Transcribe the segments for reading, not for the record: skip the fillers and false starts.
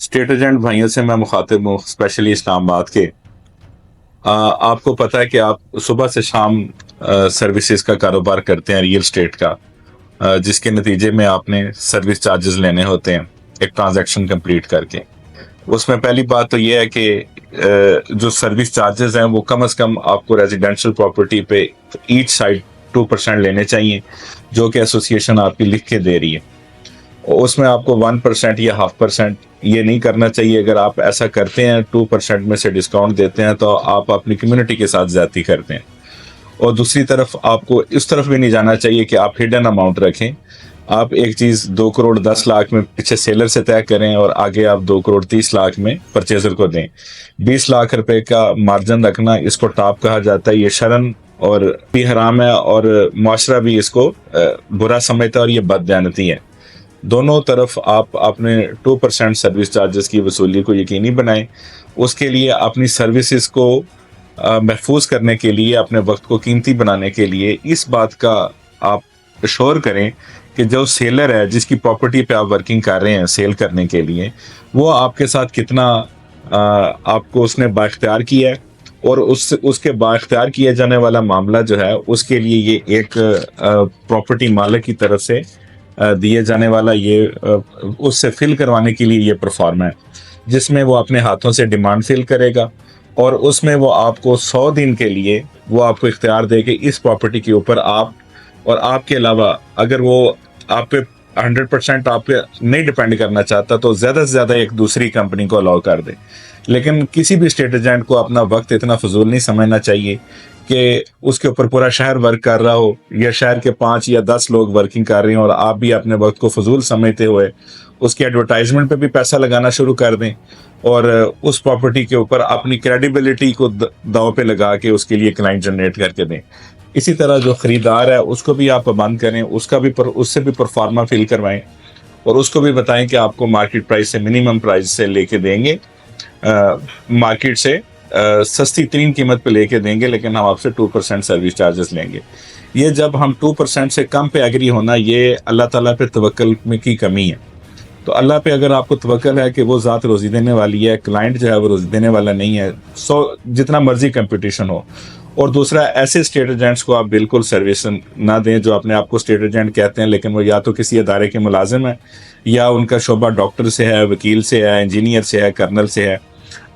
State agent भाइयों से मैं मुखातिब हूँ, स्पेशली इस्लामाबाद के। आपको पता है कि आप सुबह से शाम सर्विसेज का कारोबार करते हैं, रियल स्टेट का, जिसके नतीजे में आपने सर्विस चार्जेस लेने होते हैं एक ट्रांजैक्शन कंप्लीट करके। उसमें पहली बात तो ये है कि जो सर्विस चार्जेस हैं वो कम से कम आपको रेजिडेंशियल प्रॉपर्टी पे ईच साइड 2% लेने चाहिए, जो कि एसोसिएशन आपकी लिख के दे रही है। उसमें आपको 1% या 0.5% ये नहीं करना चाहिए। अगर आप ऐसा करते हैं, 2% में से डिस्काउंट देते हैं, तो आप अपनी कम्युनिटी के साथ ज्यादती करते हैं। और दूसरी तरफ आपको इस तरफ भी नहीं जाना चाहिए कि आप हिडन अमाउंट रखें। आप एक चीज 2 करोड़ 10 लाख में पीछे सेलर से तय करें और आगे आप 2 करोड़ 30 लाख में परचेजर को दें। 20 लाख रुपए का मार्जिन रखना, इसको टॉप कहा जाता है। ये शरन और भी हराम है और मुआशरा भी इसको बुरा समझता है और ये बददयानती है। दोनों तरफ आप अपने 2% सर्विस चार्जेस की वसूली को यकीनी बनाएं। उसके लिए अपनी सर्विसेज को महफूज करने के लिए, अपने वक्त को कीमती बनाने के लिए इस बात का आप श्योर करें कि जो सेलर है, जिसकी प्रॉपर्टी पे आप वर्किंग कर रहे हैं सेल करने के लिए, वो आपके साथ कितना आपको उसने बाइख्तियार किया है, और उसके बाइख्तियार किया जाने वाला मामला जो है उसके लिए ये एक प्रॉपर्टी मालिक की तरफ से दिए जाने वाला ये उससे फिल करवाने के लिए ये परफॉर्म है, जिसमें वो अपने हाथों से डिमांड फिल करेगा और उसमें वो आपको 100 दिन के लिए वो आपको इख्तियार दे कि इस प्रॉपर्टी के ऊपर आप और आपके अलावा अगर वो आप पे 100% आप पे नहीं डिपेंड करना चाहता तो ज़्यादा से ज़्यादा एक दूसरी कंपनी को अलाउ कर दे। लेकिन किसी भी स्टेट एजेंट को अपना वक्त इतना फजूल नहीं समझना चाहिए कि उसके ऊपर पूरा शहर वर्क कर रहा हो या शहर के 5 या 10 लोग वर्किंग कर रहे हैं और आप भी अपने वक्त को फजूल समझते हुए उसकी एडवर्टाइजमेंट पे भी पैसा लगाना शुरू कर दें और उस प्रॉपर्टी के ऊपर अपनी क्रेडिबिलिटी को दांव पे लगा के उसके लिए क्लाइंट जनरेट करके दें। इसी तरह जो खरीदार है उसको भी आप पाबंद करें, उससे भी परफॉर्मा फिल करवाएं और उसको भी बताएं कि आपको मार्केट प्राइस से, मिनिमम प्राइस से लेके देंगे, मार्केट से सस्ती तरीन कीमत पे लेके देंगे, लेकिन हम आपसे 2% सर्विस चार्जेस लेंगे। ये जब हम 2% से कम पे एग्री होना, ये अल्लाह ताला पे तवक्कुल में की कमी है। तो अल्लाह पे अगर आपको तवक्कुल है कि वो ज़ात रोज़ी देने वाली है, क्लाइंट जो है वो रोज़ी देने वाला नहीं है, जितना मर्जी कंपटीशन हो। और दूसरा, ऐसे स्टेट एजेंट्स को आप बिल्कुल सर्विस ना दें जो अपने आप को स्टेट एजेंट कहते हैं, लेकिन वो या तो किसी अदारे के मुलाजिम है या उनका शोबा डॉक्टर से है, वकील से है, इंजीनियर से है, कर्नल से है।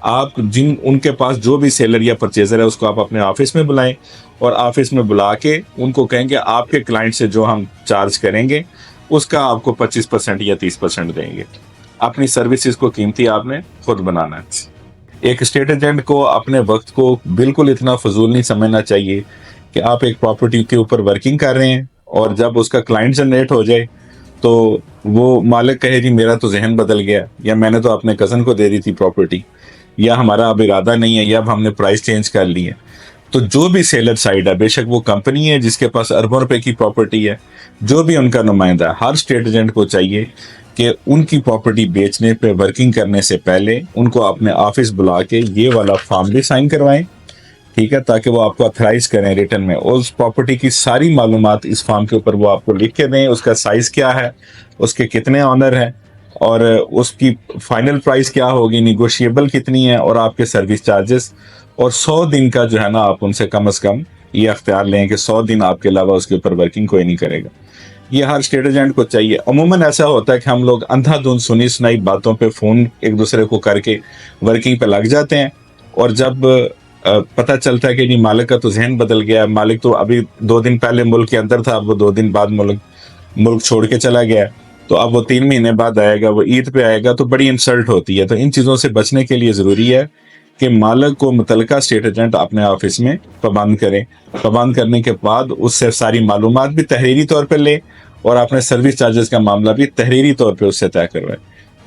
आप उनके पास जो भी सेलर या परचेजर है उसको आप अपने ऑफिस में बुलाएं और ऑफिस में बुला के उनको कहेंगे आपके क्लाइंट से जो हम चार्ज करेंगे उसका आपको 25% या 30% देंगे। अपनी सर्विसेज को कीमती आपने खुद बनाना है। एक स्टेट एजेंट को अपने वक्त को बिल्कुल इतना फजूल नहीं समझना चाहिए कि आप एक प्रॉपर्टी के ऊपर वर्किंग कर रहे हैं और जब उसका क्लाइंट जनरेट हो जाए तो वो मालिक कहे जी मेरा तो जहन बदल गया, या मैंने तो अपने कज़न को दे दी थी प्रॉपर्टी, या हमारा अब इरादा नहीं है, या अब हमने प्राइस चेंज कर ली है। तो जो भी सेलर साइड है, बेशक वो कंपनी है जिसके पास अरबों रुपए की प्रॉपर्टी है, जो भी उनका नुमाइंदा है, हर स्टेट एजेंट को चाहिए कि उनकी प्रॉपर्टी बेचने पे वर्किंग करने से पहले उनको अपने ऑफिस बुला के ये वाला फॉर्म भी साइन करवाएं, ठीक है, ताकि वो आपको अथराइज करें रिटर्न में। उस प्रॉपर्टी की सारी मालूमात इस फॉर्म के ऊपर वो आपको लिख के दें, उसका साइज क्या है, उसके कितने ऑनर हैं और उसकी फाइनल प्राइस क्या होगी, निगोशिएबल कितनी है, और आपके सर्विस चार्जेस। और 100 दिन का जो है ना, आप उनसे कम से कम ये अख्तियार लें कि 100 दिन आपके अलावा उसके ऊपर वर्किंग कोई नहीं करेगा। ये हर स्टेट एजेंट को चाहिए। अमूमन ऐसा होता है कि हम लोग अंधाधुंध सुनी सुनाई बातों पे फ़ोन एक दूसरे को करके वर्किंग पे लग जाते हैं, और जब पता चलता है कि नहीं मालिक का तो जहन बदल गया, मालिक तो अभी 2 दिन पहले मुल्क के अंदर था, अब वो 2 दिन बाद मुल्क छोड़ के चला गया, तो अब वो 3 महीने बाद आएगा, वो ईद पे आएगा, तो बड़ी इंसल्ट होती है। तो इन चीज़ों से बचने के लिए ज़रूरी है कि मालिक को मुतलका स्टेट एजेंट अपने ऑफिस में पाबंद करें। पाबंद करने के बाद उससे सारी मालूमात भी तहरीरी तौर पर ले और अपने सर्विस चार्जेस का मामला भी तहरीरी तौर पे उससे तय करवाए,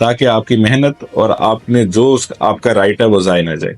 ताकि आपकी मेहनत और आपने जो आपका राइट है वो ज़ाया न जाए।